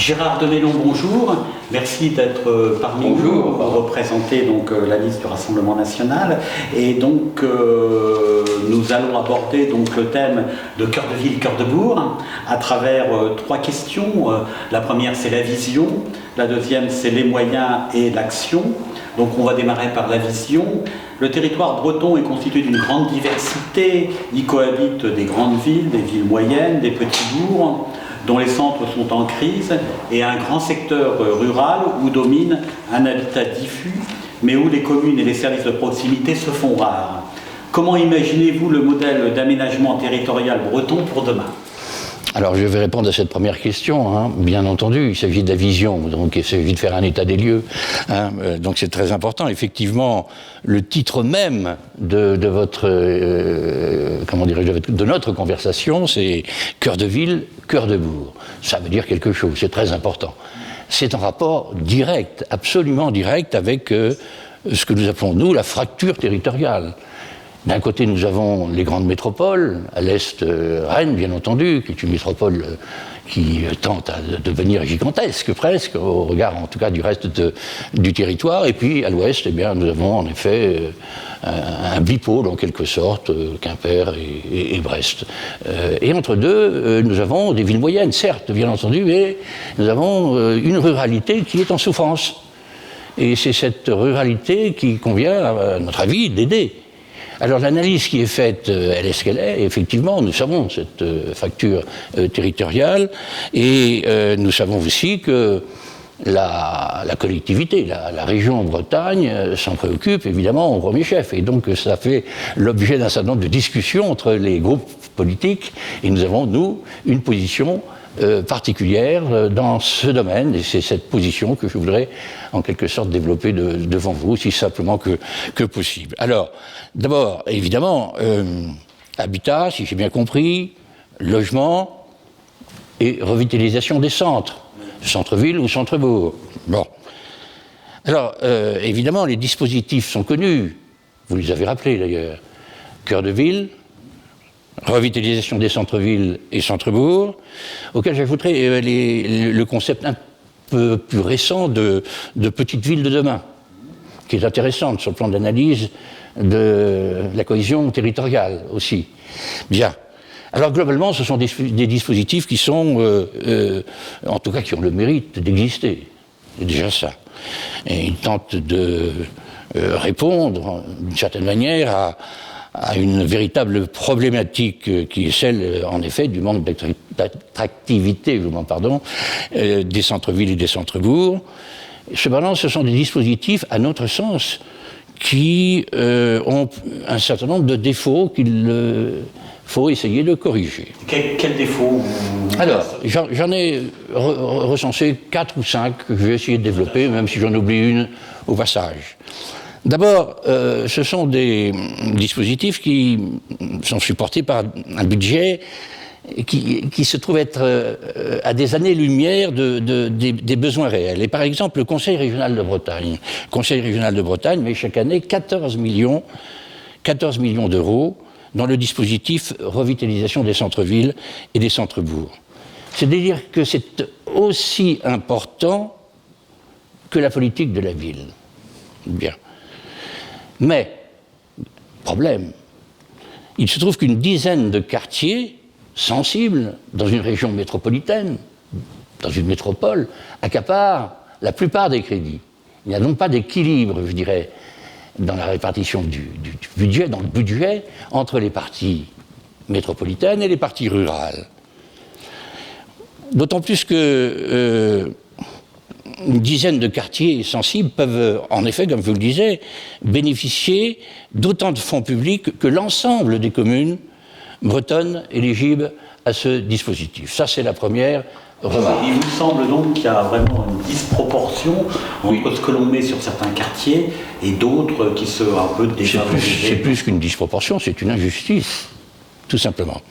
Gérard Demélon, bonjour. Merci d'être parmi nous pour représenter donc, la liste du Rassemblement national. Et donc, nous allons aborder donc, le thème de cœur de ville, cœur de bourg, à travers trois questions. La première, c'est la vision. La deuxième, c'est les moyens et l'action. Donc, on va démarrer par la vision. Le territoire breton est constitué d'une grande diversité. Y cohabitent des grandes villes, des villes moyennes, des petits bourgs, dont les centres sont en crise, et un grand secteur rural où domine un habitat diffus, mais où les communes et les services de proximité se font rares. Comment imaginez-vous le modèle d'aménagement territorial breton pour demain ? Alors je vais répondre à cette première question, hein. Bien entendu, il s'agit de la vision, donc il s'agit de faire un état des lieux, hein. Donc c'est très important. Effectivement, le titre même de votre, comment dirais-je, de notre conversation, c'est cœur de ville, cœur de bourg. Ça veut dire quelque chose, c'est très important. C'est en rapport direct, absolument direct avec ce que nous appelons, nous, la fracture territoriale. D'un côté, nous avons les grandes métropoles, à l'est, Rennes, bien entendu, qui est une métropole qui tente à devenir gigantesque, presque, au regard, en tout cas, du reste du territoire. Et puis, à l'ouest, eh bien, nous avons, en effet, un bipôle, en quelque sorte, Quimper et Brest. Et entre deux, nous avons des villes moyennes, certes, bien entendu, mais nous avons une ruralité qui est en souffrance. Et c'est cette ruralité qui convient, à notre avis, d'aider. Alors l'analyse qui est faite, elle est ce qu'elle est. Effectivement, nous savons cette fracture territoriale et nous savons aussi que la collectivité, la région Bretagne s'en préoccupe évidemment au premier chef. Et donc ça fait l'objet d'un certain nombre de discussions entre les groupes politiques et nous avons, nous, une position particulière dans ce domaine, et c'est cette position que je voudrais en quelque sorte développer devant vous, aussi simplement que possible. Alors, d'abord, évidemment, habitat, si j'ai bien compris, logement et revitalisation des centres, centre-ville ou centre-bourg. Bon. Alors, évidemment, les dispositifs sont connus, vous les avez rappelés d'ailleurs, cœur de ville, revitalisation des centres-villes et centres-bourgs, auquel j'ajouterais le concept un peu plus récent de petites villes de demain, qui est intéressante sur le plan d'analyse de la cohésion territoriale aussi. Bien. Alors globalement, ce sont des dispositifs qui sont, en tout cas qui ont le mérite d'exister. C'est déjà ça. Et ils tentent de répondre, d'une certaine manière, à une véritable problématique qui est celle, en effet, du manque d'attractivité, des centres-villes et des centres-bourgs. Cependant, ce sont des dispositifs, à notre sens, qui ont un certain nombre de défauts qu'il faut essayer de corriger. Quels défauts ? Alors, j'en ai recensé 4 ou 5 que je vais essayer de développer, même si j'en oublie une au passage. D'abord, ce sont des dispositifs qui sont supportés par un budget qui se trouve être à des années-lumière des besoins réels. Et par exemple, le Conseil régional de Bretagne met chaque année 14 millions d'euros dans le dispositif revitalisation des centres-villes et des centres-bourgs. C'est-à-dire que c'est aussi important que la politique de la ville. Bien. Mais, problème, il se trouve qu'une dizaine de quartiers sensibles dans une région métropolitaine, dans une métropole, accaparent la plupart des crédits. Il n'y a donc pas d'équilibre, je dirais, dans la répartition du budget, dans le budget, entre les parties métropolitaines et les parties rurales. D'autant plus que une dizaine de quartiers sensibles peuvent, en effet, comme je vous le disais, bénéficier d'autant de fonds publics que l'ensemble des communes bretonnes éligibles à ce dispositif. Ça, c'est la première remarque. Il vous semble donc qu'il y a vraiment une disproportion entre ce que l'on met sur certains quartiers et d'autres qui se un peu défavorisés. C'est plus qu'une disproportion, c'est une injustice, tout simplement.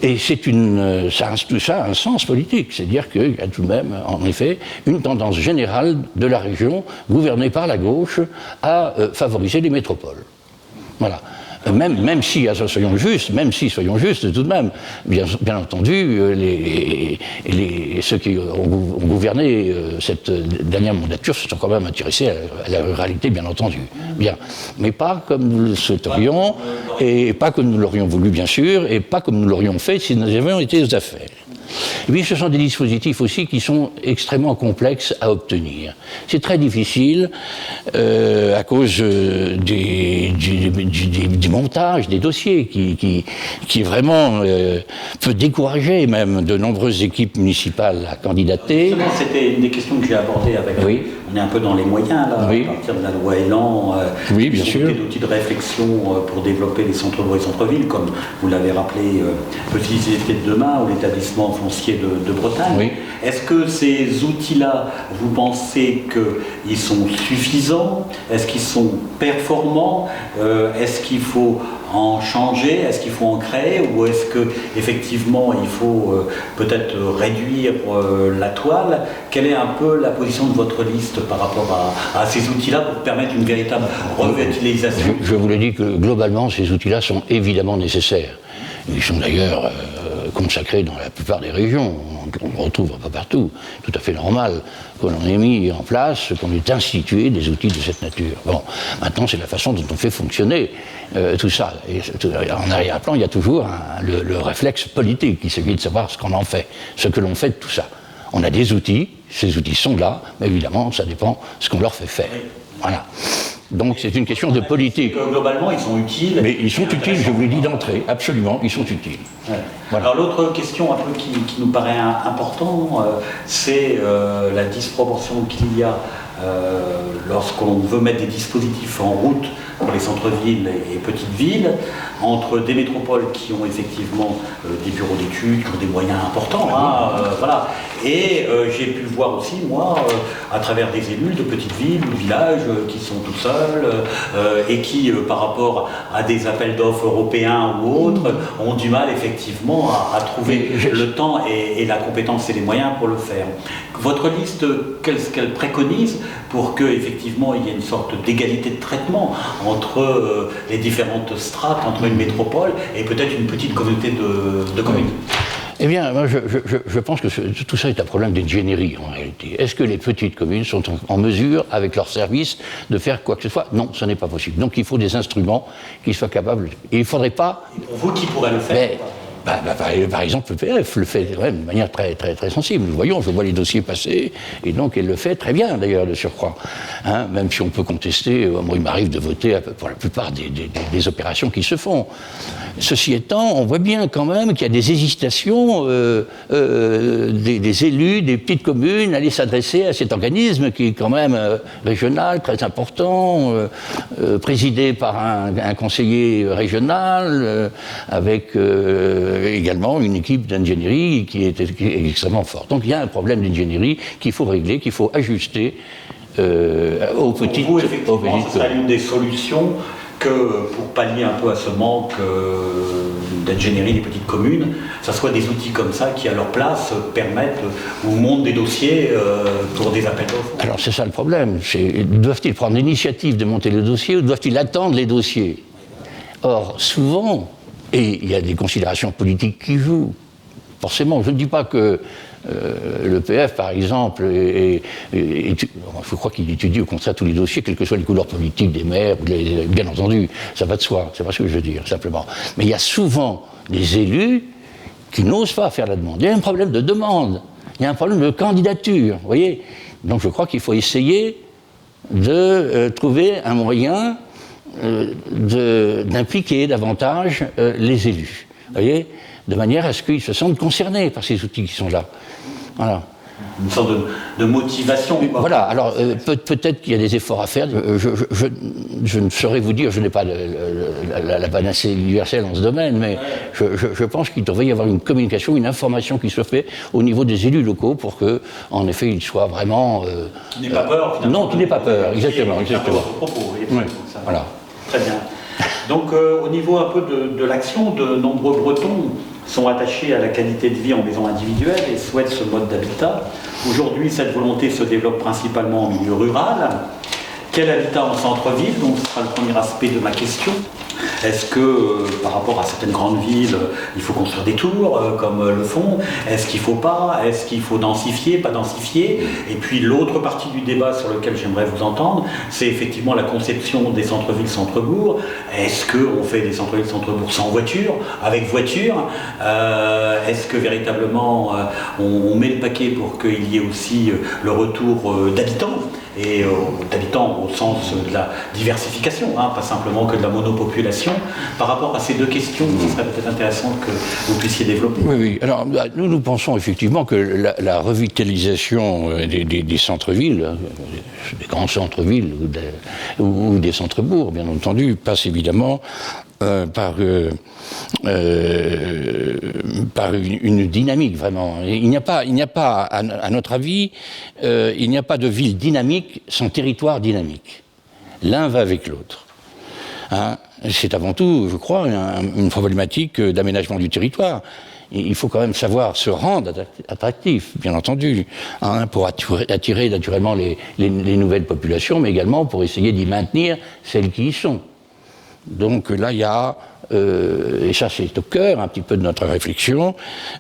Et tout ça a un sens politique, c'est-à-dire qu'il y a tout de même, en effet, une tendance générale de la région, gouvernée par la gauche, à favoriser les métropoles. Voilà. Même si, soyons justes, tout de même, bien entendu, ceux qui ont gouverné cette dernière mandature se sont quand même intéressés à la ruralité, bien entendu. Bien. Mais pas comme nous le souhaiterions, et pas comme nous l'aurions voulu, bien sûr, et pas comme nous l'aurions fait si nous avions été aux affaires. Et puis ce sont des dispositifs aussi qui sont extrêmement complexes à obtenir. C'est très difficile à cause du montage des dossiers qui vraiment peut décourager même de nombreuses équipes municipales à candidater. Justement, c'était une des questions que j'ai abordées avec. Oui. On est un peu dans les moyens là, oui. à partir de la loi Elan. Oui, bien sûr. Des outils de réflexion pour développer les centres-bourgs et centres-villes, comme vous l'avez rappelé, Petites Cités de demain ou l'établissement foncier de Bretagne. Oui. Est-ce que ces outils-là, vous pensez qu'ils sont suffisants? Est-ce qu'ils sont performants? Est-ce qu'il faut en changer? Est-ce qu'il faut en créer? Ou est-ce qu'effectivement il faut peut-être réduire la toile? Quelle est un peu la position de votre liste par rapport à ces outils-là pour permettre une véritable revitalisation? Je vous l'ai dit que globalement ces outils-là sont évidemment nécessaires. Ils sont d'ailleurs consacrés dans la plupart des régions. On retrouve un peu partout, tout à fait normal que l'on ait mis en place, qu'on ait institué des outils de cette nature. Bon, maintenant c'est la façon dont on fait fonctionner tout ça. Et en arrière-plan, il y a toujours le réflexe politique, il s'agit de savoir ce qu'on en fait, ce que l'on fait de tout ça. On a des outils, ces outils sont là, mais évidemment ça dépend ce qu'on leur fait faire. Voilà. Donc c'est une question de politique. Globalement, ils sont utiles. Mais ils sont utiles, je vous l'ai dit d'entrée, absolument, ils sont utiles. Ouais. Voilà. Alors l'autre question un peu qui nous paraît important, c'est la disproportion qu'il y a lorsqu'on veut mettre des dispositifs en route pour les centres-villes et petites villes, entre des métropoles qui ont effectivement des bureaux d'études, qui ont des moyens importants, voilà. Et j'ai pu voir aussi, moi, à travers des élus de petites villes ou de villages qui sont tout seuls et qui, par rapport à des appels d'offres européens ou autres, ont du mal effectivement à trouver le temps et la compétence et les moyens pour le faire. Votre liste, qu'est-ce qu'elle préconise pour qu'effectivement il y ait une sorte d'égalité de traitement entre les différentes strates, entre une métropole et peut-être une petite communauté de communes? Eh bien, moi, je pense que tout ça est un problème d'ingénierie, en réalité. Est-ce que les petites communes sont en mesure, avec leurs services, de faire quoi que ce soit? Non, ce n'est pas possible. Donc, il faut des instruments qui soient capables. Et il ne faudrait pas... Et pour vous, qui pourrait le faire? Par exemple, le PF le fait de manière très, très, très sensible. Nous voyons, je vois les dossiers passer, et donc elle le fait très bien, d'ailleurs, de surcroît. Hein, même si on peut contester, moi, il m'arrive de voter pour la plupart des opérations qui se font. Ceci étant, on voit bien quand même qu'il y a des hésitations des élus, des petites communes, à aller s'adresser à cet organisme qui est quand même régional, très important, présidé par un conseiller régional, avec également une équipe d'ingénierie qui est extrêmement forte. Donc il y a un problème d'ingénierie qu'il faut régler, qu'il faut ajuster aux petites communes. Effectivement, ce serait l'une des solutions que pour pallier un peu à ce manque d'ingénierie des petites communes, ça soit des outils comme ça qui, à leur place, permettent ou montent des dossiers pour des appels d'offres. Alors c'est ça le problème. Doivent-ils prendre l'initiative de monter le dossier ou doivent-ils attendre les dossiers? Or, souvent, et il y a des considérations politiques qui jouent, forcément. Je ne dis pas que le PF, par exemple, je crois qu'il étudie au contraire tous les dossiers, quelles que soient les couleurs politiques des maires, bien entendu, ça va de soi, c'est pas ce que je veux dire, simplement. Mais il y a souvent des élus qui n'osent pas faire la demande. Il y a un problème de demande, il y a un problème de candidature, vous voyez. Donc je crois qu'il faut essayer de trouver un moyen d'impliquer davantage les élus, vous voyez, de manière à ce qu'ils se sentent concernés par ces outils qui sont là. Voilà. Une sorte de motivation. Quoi. Voilà, alors peut-être qu'il y a des efforts à faire. Je ne saurais vous dire, je n'ai pas la panacée universelle en ce domaine, mais je pense qu'il devrait y avoir une communication, une information qui soit faite au niveau des élus locaux pour que, en effet, ils soient vraiment... qui n'ait pas peur, finalement. Non, qui n'ait pas peur, exactement. Voilà. Très bien. Donc, au niveau un peu de l'action, de nombreux Bretons sont attachés à la qualité de vie en maison individuelle et souhaitent ce mode d'habitat. Aujourd'hui, cette volonté se développe principalement en milieu rural. quel habitat en centre-ville? Donc ce sera le premier aspect de ma question. Est-ce que par rapport à certaines grandes villes, il faut construire des tours comme le font? Est-ce qu'il ne faut pas? Est-ce qu'il faut densifier, pas densifier? Et puis l'autre partie du débat sur lequel j'aimerais vous entendre, c'est effectivement la conception des centres-villes, centres-bourgs. Est-ce qu'on fait des centres-villes, centres-bourgs sans voiture, avec voiture? Est-ce que véritablement on met le paquet pour qu'il y ait aussi le retour d'habitants? Et d'habitants au sens de la diversification, pas simplement que de la monopopulation. Par rapport à ces deux questions, ce serait peut-être intéressant que vous puissiez développer. Oui. Alors, nous pensons effectivement que la revitalisation des centres-villes, des grands centres-villes ou des centres-bourgs, bien entendu, passe évidemment par une dynamique, vraiment. Il n'y a pas, à notre avis, il n'y a pas de ville dynamique sans territoire dynamique. L'un va avec l'autre. C'est avant tout, je crois, une problématique d'aménagement du territoire. Il faut quand même savoir se rendre attractif, bien entendu, pour attirer naturellement les nouvelles populations, mais également pour essayer d'y maintenir celles qui y sont. Donc là, il y a, et ça c'est au cœur un petit peu de notre réflexion,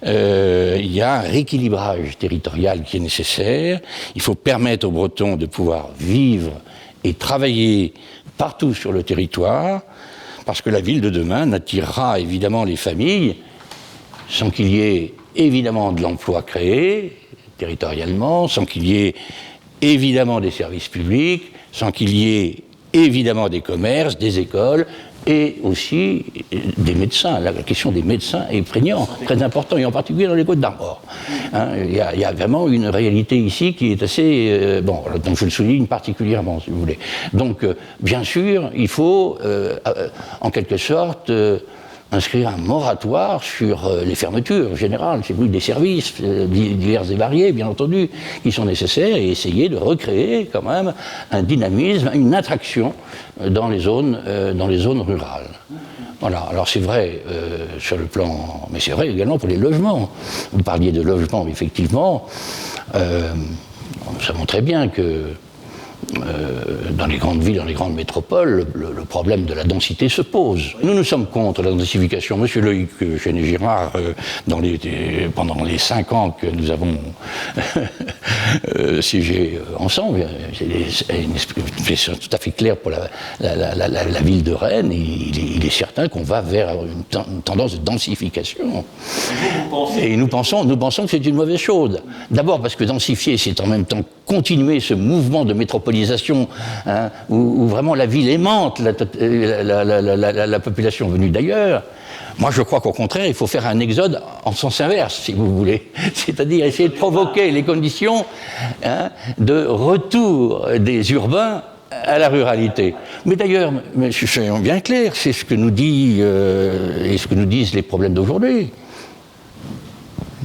il y a un rééquilibrage territorial qui est nécessaire. Il faut permettre aux Bretons de pouvoir vivre et travailler partout sur le territoire, parce que la ville de demain n'attirera évidemment les familles sans qu'il y ait évidemment de l'emploi créé territorialement, sans qu'il y ait évidemment des services publics, sans qu'il y ait évidemment des commerces, des écoles et aussi des médecins. La question des médecins est prégnante, très important, et en particulier dans les Côtes-d'Armor. Il y a vraiment une réalité ici qui est assez... donc je le souligne particulièrement, si vous voulez. Donc, bien sûr, il faut, en quelque sorte... inscrire un moratoire sur les fermetures générales, c'est plus des services divers et variés, bien entendu, qui sont nécessaires, et essayer de recréer quand même un dynamisme, une attraction dans les zones rurales. Voilà, alors c'est vrai sur le plan, mais c'est vrai également pour les logements. Vous parliez de logements, effectivement, nous savons très bien que dans les grandes villes, dans les grandes métropoles, le problème de la densité se pose. Nous sommes contre la densification. Monsieur Loïc Chenet-Girard, pendant les 5 ans que nous avons siégé ensemble, c'est tout à fait clair pour la ville de Rennes, il est certain qu'on va vers une tendance de densification. Et nous pensons que c'est une mauvaise chose. D'abord parce que densifier, c'est en même temps continuer ce mouvement de métropolisation où vraiment la ville aimante la population venue d'ailleurs. Moi, je crois qu'au contraire, il faut faire un exode en sens inverse, si vous voulez. C'est-à-dire essayer de provoquer les conditions de retour des urbains à la ruralité. Mais d'ailleurs, soyons bien clairs, c'est ce que nous dit et ce que nous disent les problèmes d'aujourd'hui.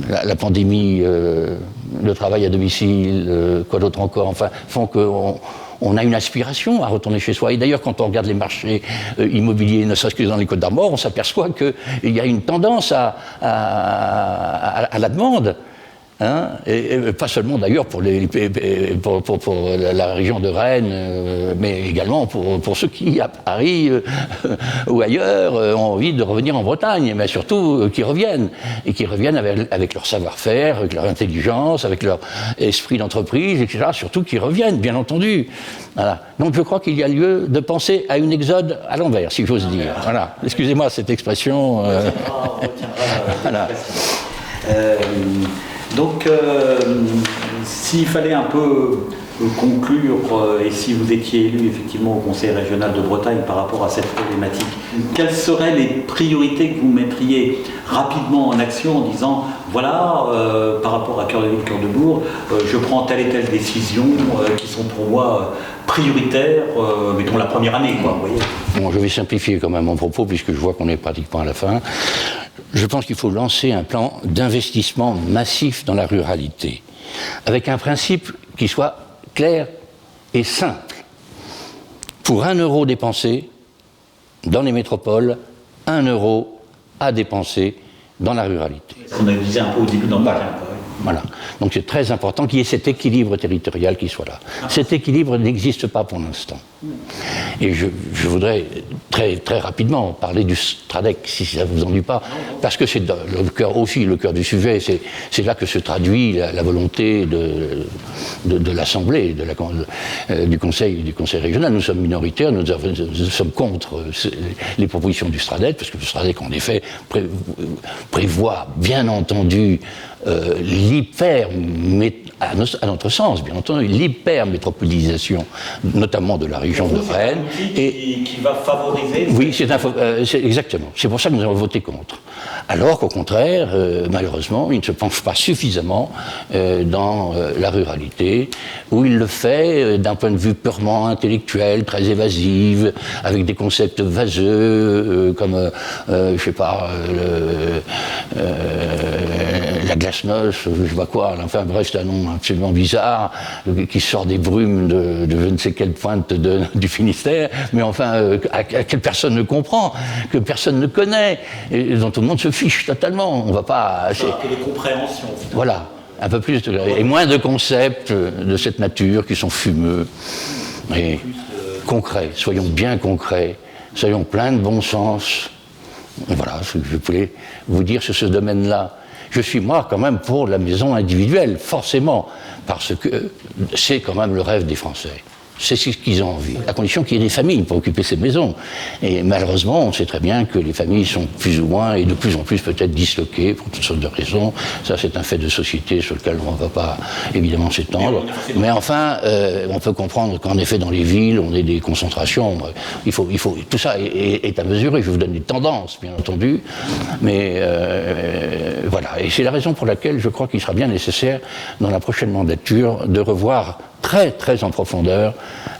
La pandémie, le travail à domicile, quoi d'autre encore, enfin, font qu'on a une aspiration à retourner chez soi. Et d'ailleurs, quand on regarde les marchés immobiliers, ne serait-ce que dans les Côtes-d'Armor, on s'aperçoit qu'il y a une tendance à la demande. Et pas seulement d'ailleurs pour la région de Rennes, mais également pour ceux qui, à Paris ou ailleurs, ont envie de revenir en Bretagne, mais surtout qui reviennent, et qui reviennent avec leur savoir-faire, avec leur intelligence, avec leur esprit d'entreprise, etc. Surtout qui reviennent, bien entendu. Voilà. Donc je crois qu'il y a lieu de penser à une exode à l'envers, si j'ose dire. Voilà. Excusez-moi cette expression. Voilà. Donc, s'il fallait un peu conclure, et si vous étiez élu effectivement au Conseil régional de Bretagne par rapport à cette problématique, quelles seraient les priorités que vous mettriez rapidement en action en disant, voilà, par rapport à Cœur de Ville, Cœur de Bourg, je prends telle et telle décision qui sont pour moi prioritaires, mettons la première année, quoi, vous voyez. Bon, je vais simplifier quand même mon propos, puisque je vois qu'on est pratiquement à la fin. Je pense qu'il faut lancer un plan d'investissement massif dans la ruralité, avec un principe qui soit clair et simple. Pour 1 euro dépensé dans les métropoles, 1 euro à dépenser dans la ruralité. On a disait un peu au début dans le bouquin. Voilà. Donc c'est très important qu'il y ait cet équilibre territorial qui soit là. Cet équilibre n'existe pas pour l'instant. Et je voudrais très, très rapidement parler du STRADEC, si ça ne vous ennuie pas, parce que c'est le cœur du sujet, c'est là que se traduit la volonté de l'Assemblée, du Conseil régional. Nous sommes minoritaires, nous sommes contre les propositions du STRADEC, parce que le STRADEC, en effet, prévoit, bien entendu, à notre sens, bien entendu, l'hyper-métropolisation, notamment de la région de Rennes. Et qui va favoriser... Oui, exactement. C'est pour ça que nous avons voté contre. Alors qu'au contraire, malheureusement, il ne se penche pas suffisamment dans la ruralité, où il le fait d'un point de vue purement intellectuel, très évasif, avec des concepts vaseux, comme, je sais pas, la glasnost, je sais pas quoi, enfin bref, c'est un nom absolument bizarre, qui sort des brumes de je ne sais quelle pointe du Finistère, mais enfin, que personne ne comprend, que personne ne connaît, et dont tout le monde se fiche totalement. On va pas... Que les compréhensions. Voilà, un peu plus et moins de concepts de cette nature qui sont fumeux et concrets. Soyons bien concrets, soyons pleins de bon sens. Et voilà ce que je voulais vous dire sur ce domaine-là. Je suis, moi, quand même pour la maison individuelle, forcément, parce que c'est quand même le rêve des Français. C'est ce qu'ils ont envie, à condition qu'il y ait des familles pour occuper ces maisons. Et malheureusement, on sait très bien que les familles sont plus ou moins, et de plus en plus peut-être disloquées pour toutes sortes de raisons. Ça, c'est un fait de société sur lequel on ne va pas évidemment s'étendre. Mais enfin, on peut comprendre qu'en effet, dans les villes, on ait des concentrations. Tout ça est à mesurer. Je vais vous donner des tendances, bien entendu. Mais voilà. Et c'est la raison pour laquelle je crois qu'il sera bien nécessaire, dans la prochaine mandature, de revoir très, très en profondeur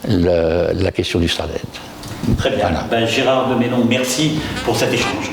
la question du STRADEC. Très bien. Voilà. Gérard de Mélon, merci pour cet échange.